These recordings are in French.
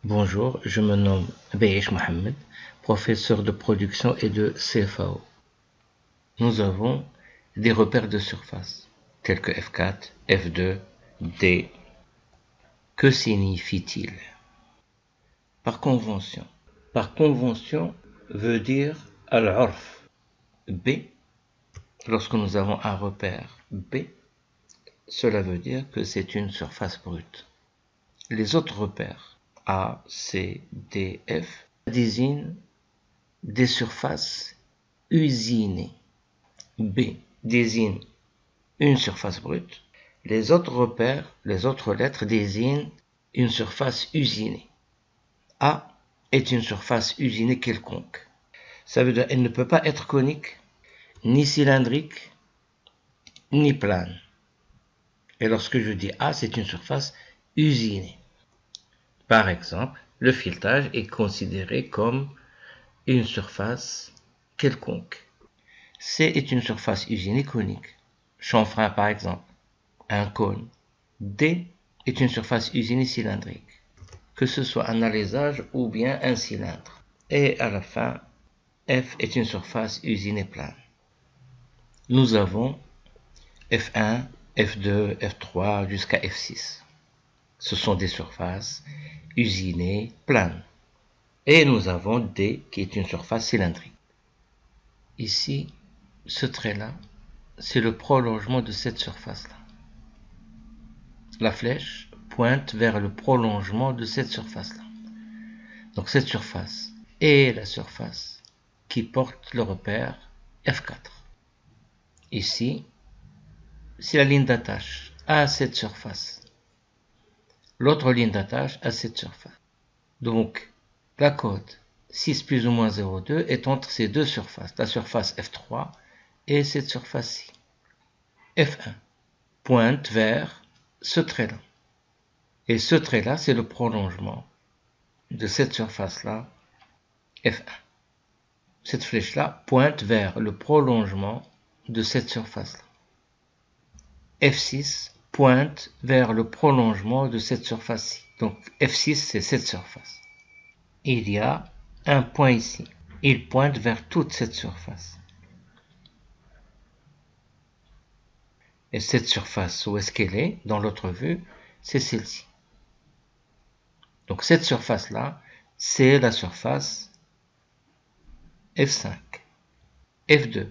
Bonjour, je me nomme Bayesh Mohamed, professeur de production et de CFAO. Nous avons des repères de surface, tels que F4, F2, D. Que signifie-t-il? Par convention. Par convention veut dire al-urf. B, lorsque nous avons un repère B, cela veut dire que c'est une surface brute. Les autres repères A, C, D, F désignent des surfaces usinées. B désigne une surface brute. Les autres repères, les autres lettres désignent une surface usinée. A est une surface usinée quelconque. Ça veut dire qu'elle ne peut pas être conique, ni cylindrique, ni plane. Et lorsque je dis A, c'est une surface usinée. Par exemple, le filetage est considéré comme une surface quelconque. C est une surface usinée conique. Chanfrein par exemple, un cône. D est une surface usinée cylindrique, que ce soit un alésage ou bien un cylindre. Et à la fin, F est une surface usinée plane. Nous avons F1, F2, F3 jusqu'à F6. Ce sont des surfaces usinées planes. Et nous avons D qui est une surface cylindrique. Ici, ce trait-là, c'est le prolongement de cette surface-là. La flèche pointe vers le prolongement de cette surface-là. Donc cette surface est la surface qui porte le repère F4. Ici, c'est la ligne d'attache à cette surface. L'autre ligne d'attache à cette surface. Donc, la cote 6 plus ou moins 0,2 est entre ces deux surfaces, la surface F3 et cette surface-ci. F1 pointe vers ce trait-là. Et ce trait-là, c'est le prolongement de cette surface-là, F1. Cette flèche-là pointe vers le prolongement de cette surface-là. F6 pointe vers le prolongement de cette surface-ci. Donc F6, c'est cette surface. Il y a un point ici. Il pointe vers toute cette surface. Et cette surface, où est-ce qu'elle est dans l'autre vue? C'est celle-ci. Donc cette surface-là, c'est la surface F5. F2,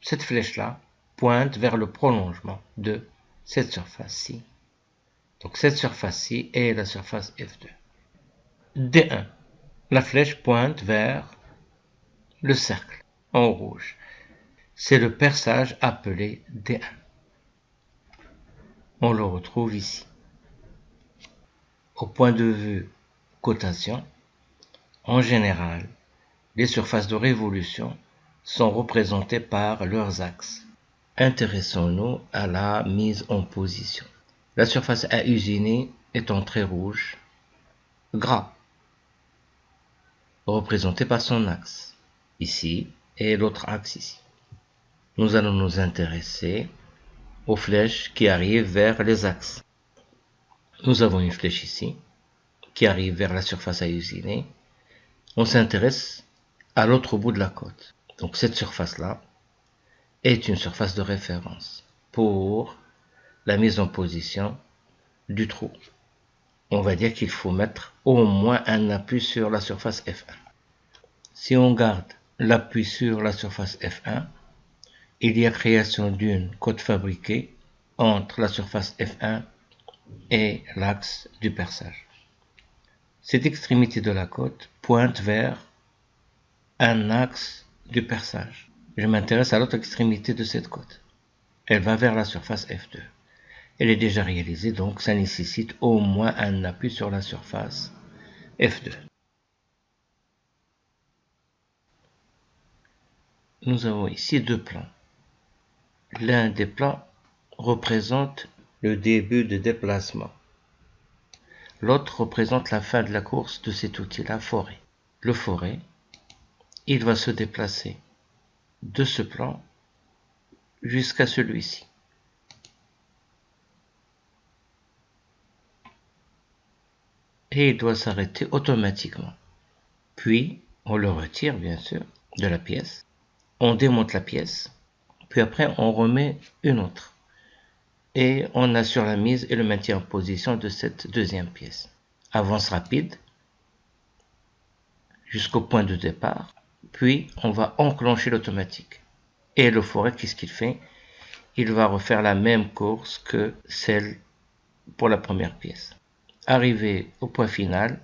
cette flèche-là pointe vers le prolongement de cette surface-ci. Donc cette surface-ci est la surface F2. D1, la flèche pointe vers le cercle en rouge. C'est le perçage appelé D1. On le retrouve ici. Au point de vue cotation, en général, les surfaces de révolution sont représentées par leurs axes. Intéressons-nous à la mise en position. La surface à usiner est en trait rouge, gras, représentée par son axe, ici, et l'autre axe ici. Nous allons nous intéresser aux flèches qui arrivent vers les axes. Nous avons une flèche ici, qui arrive vers la surface à usiner. On s'intéresse à l'autre bout de la côte. Donc cette surface-là est une surface de référence pour la mise en position du trou. On va dire qu'il faut mettre au moins un appui sur la surface F1. Si on garde l'appui sur la surface F1, il y a création d'une côte fabriquée entre la surface F1 et l'axe du perçage. Cette extrémité de la côte pointe vers un axe du perçage. Je m'intéresse à l'autre extrémité de cette côte. Elle va vers la surface F2. Elle est déjà réalisée, donc ça nécessite au moins un appui sur la surface F2. Nous avons ici deux plans. L'un des plans représente le début de déplacement. L'autre représente la fin de la course de cet outil, la forêt. Le forêt, il va se déplacer de ce plan jusqu'à celui-ci. et il doit s'arrêter automatiquement. Puis, on le retire bien sûr de la pièce, on démonte la pièce, puis après on remet une autre. Et on assure la mise et le maintien en position de cette deuxième pièce. Avance rapide jusqu'au point de départ, puis on va enclencher l'automatique. Et le forêt, qu'est-ce qu'il fait? Il va refaire la même course que celle pour la première pièce. Arrivé au point final,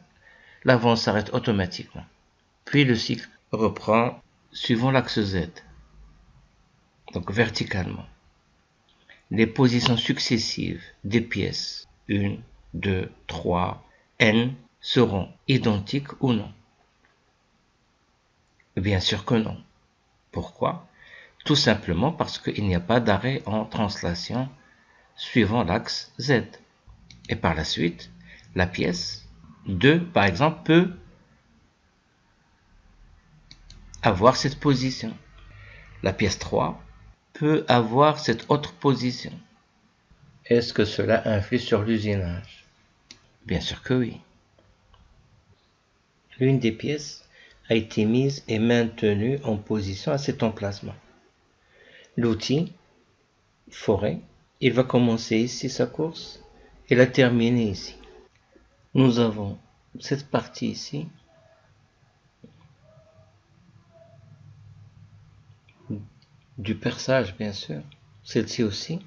l'avance s'arrête automatiquement. Puis le cycle reprend suivant l'axe Z, donc verticalement. Les positions successives des pièces 1, 2, 3, N seront identiques ou non? Bien sûr que non. Pourquoi? Tout simplement parce qu'il n'y a pas d'arrêt en translation suivant l'axe Z. Et par la suite, la pièce 2, par exemple, peut avoir cette position. La pièce 3 peut avoir cette autre position. Est-ce que cela influe sur l'usinage? Bien sûr que oui. L'une des pièces a été mise et maintenue en position à cet emplacement. L'outil, forêt, il va commencer ici sa course et la terminer ici. Nous avons cette partie ici du perçage, bien sûr, celle-ci aussi,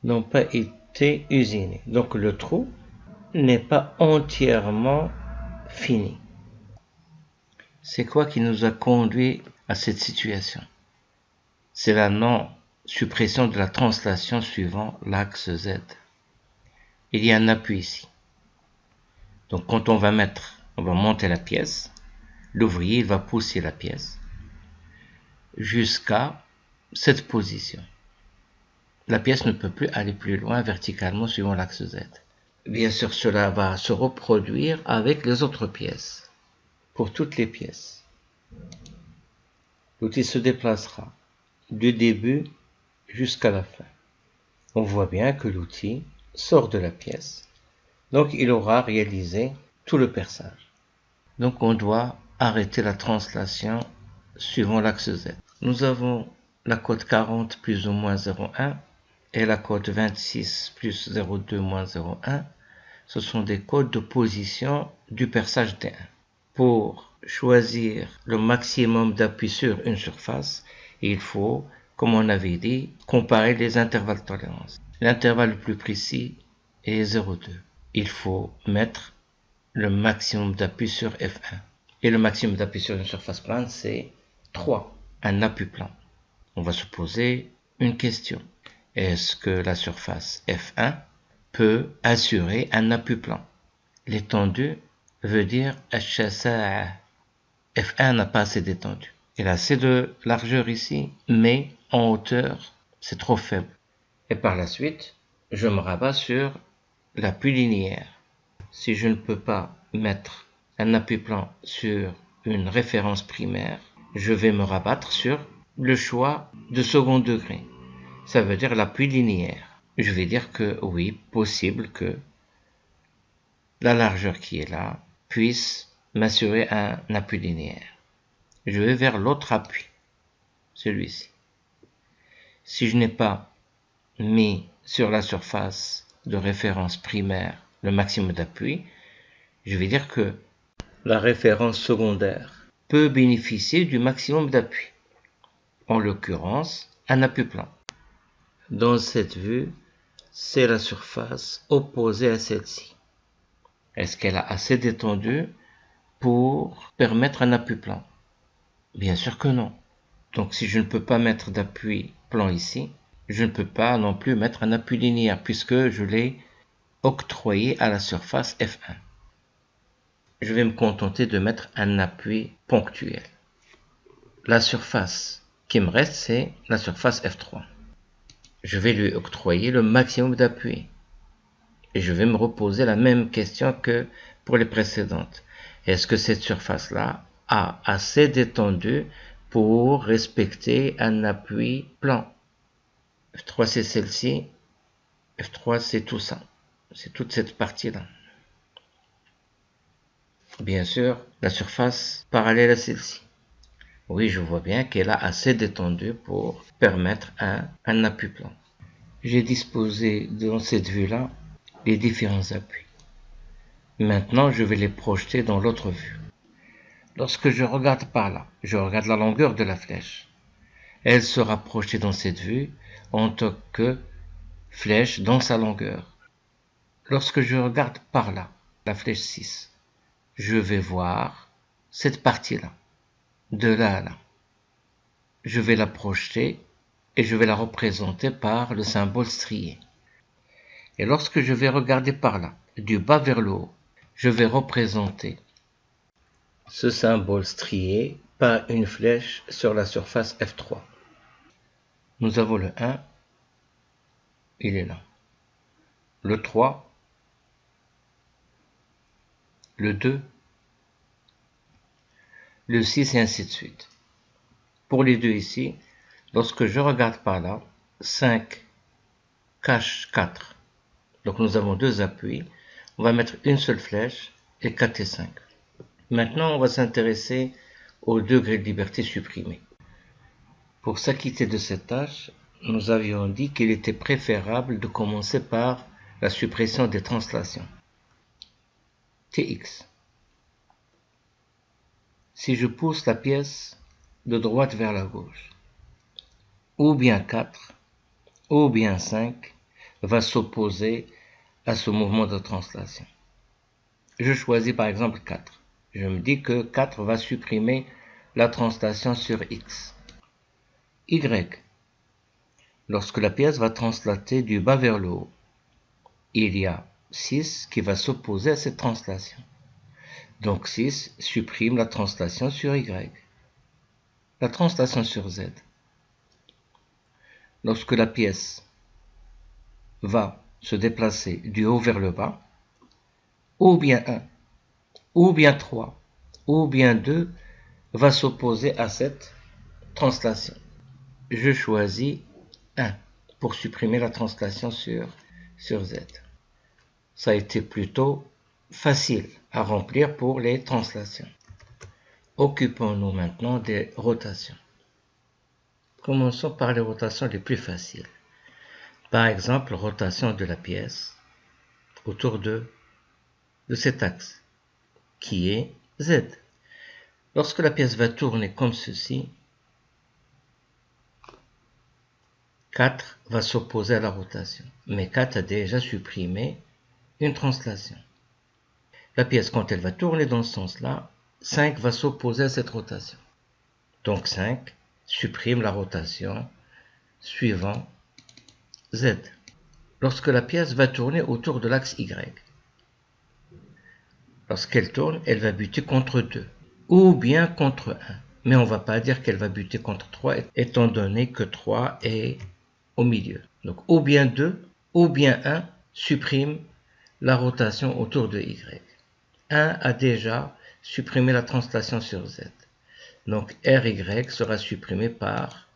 n'ont pas été usinées. Donc le trou n'est pas entièrement fini. C'est quoi qui nous a conduit à cette situation? C'est la non-suppression de la translation suivant l'axe Z. Il y a un appui ici. Donc quand on va monter la pièce, l'ouvrier va pousser la pièce jusqu'à cette position. La pièce ne peut plus aller plus loin verticalement suivant l'axe Z. Bien sûr, cela va se reproduire avec les autres pièces. Pour toutes les pièces, l'outil se déplacera du début jusqu'à la fin. On voit bien que l'outil sort de la pièce, donc il aura réalisé tout le perçage. Donc on doit arrêter la translation suivant l'axe Z. Nous avons la cote 40 plus ou moins 0,1 et la cote 26 plus 0,2 moins 0,1. Ce sont des codes de position du perçage D1. Pour choisir le maximum d'appui sur une surface, il faut, comme on avait dit, comparer les intervalles de tolérance. L'intervalle le plus précis est 0,2. Il faut mettre le maximum d'appui sur F1. Et le maximum d'appui sur une surface plane, c'est 3, un appui plan. On va se poser une question. Est-ce que la surface F1 peut assurer un appui plan? L'étendue veut dire F1 n'a pas assez d'étendue. Il a assez de largeur ici, mais en hauteur, c'est trop faible. Et par la suite, je me rabats sur l'appui linéaire. Si je ne peux pas mettre un appui plan sur une référence primaire, je vais me rabattre sur le choix de second degré. Ça veut dire l'appui linéaire. Je vais dire que oui, possible que la largeur qui est là puisse m'assurer un appui linéaire. Je vais vers l'autre appui, celui-ci. Si je n'ai pas mis sur la surface de référence primaire le maximum d'appui, je vais dire que la référence secondaire peut bénéficier du maximum d'appui, en l'occurrence un appui plan. Dans cette vue, c'est la surface opposée à celle-ci. Est-ce qu'elle a assez d'étendue pour permettre un appui plan? Bien sûr que non. Donc si je ne peux pas mettre d'appui plan ici, je ne peux pas non plus mettre un appui linéaire puisque je l'ai octroyé à la surface F1. Je vais me contenter de mettre un appui ponctuel. La surface qui me reste, c'est la surface F3. Je vais lui octroyer le maximum d'appui. Et je vais me reposer la même question que pour les précédentes. Est-ce que cette surface-là a assez d'étendue pour respecter un appui plan? F3 c'est celle-ci, F3, c'est tout ça. C'est toute cette partie-là. Bien sûr, la surface parallèle à celle-ci. Oui, je vois bien qu'elle a assez d'étendue pour permettre un appui plan. J'ai disposé dans cette vue-là les différents appuis. Maintenant, je vais les projeter dans l'autre vue. Lorsque je regarde par là, je regarde la longueur de la flèche. Elle sera projetée dans cette vue en tant que flèche dans sa longueur. Lorsque je regarde par là, la flèche 6, je vais voir cette partie-là, de là à là. Je vais la projeter et je vais la représenter par le symbole strié. Et lorsque je vais regarder par là, du bas vers le haut, je vais représenter ce symbole strié par une flèche sur la surface F3. Nous avons le 1, il est là. Le 3, le 2, le 6 et ainsi de suite. Pour les deux ici, lorsque je regarde par là, 5 cache 4. Donc nous avons deux appuis. On va mettre une seule flèche et 4 et 5. Maintenant, on va s'intéresser au degré de liberté supprimé. Pour s'acquitter de cette tâche, nous avions dit qu'il était préférable de commencer par la suppression des translations. Tx. Si je pousse la pièce de droite vers la gauche, ou bien 4, ou bien 5 va s'opposer à ce mouvement de translation. Je choisis par exemple 4. Je me dis que 4 va supprimer la translation sur X. Y. Lorsque la pièce va translater du bas vers le haut, il y a 6 qui va s'opposer à cette translation. Donc 6 supprime la translation sur Y. La translation sur Z. Lorsque la pièce va se déplacer du haut vers le bas, ou bien 1, ou bien 3, ou bien 2 va s'opposer à cette translation. Je choisis 1 pour supprimer la translation sur Z. Ça a été plutôt facile à remplir pour les translations. Occupons-nous maintenant des rotations. Commençons par les rotations les plus faciles. Par exemple, rotation de la pièce autour de cet axe, qui est Z. Lorsque la pièce va tourner comme ceci, 4 va s'opposer à la rotation. Mais 4 a déjà supprimé une translation. La pièce, quand elle va tourner dans ce sens-là, 5 va s'opposer à cette rotation. Donc 5 supprime la rotation suivant Z. Lorsque la pièce va tourner autour de l'axe Y, lorsqu'elle tourne, elle va buter contre 2 ou bien contre 1. Mais on ne va pas dire qu'elle va buter contre 3 étant donné que 3 est au milieu. Donc ou bien 2 ou bien 1 supprime la rotation autour de Y. 1 a déjà supprimé la translation sur Z. Donc RY sera supprimé par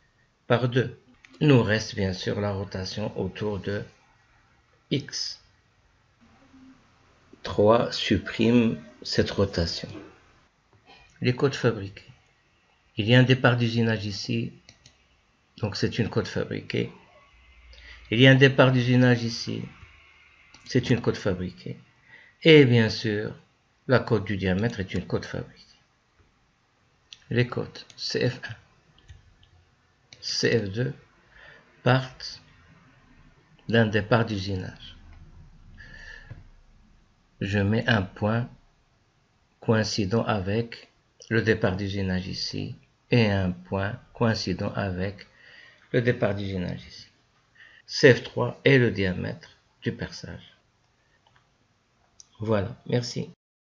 2. Nous reste bien sûr la rotation autour de X. 3 supprime cette rotation. Les codes fabriqués. Il y a un départ d'usinage ici, donc c'est une code fabriquée. Il y a un départ d'usinage ici, c'est une code fabriquée. Et bien sûr, la cote du diamètre est une cote fabriquée. Les cotes CF1, CF2 partent d'un départ d'usinage. Je mets un point coïncident avec le départ d'usinage ici et un point coïncident avec le départ d'usinage ici. CF3 est le diamètre du perçage. Voilà, merci.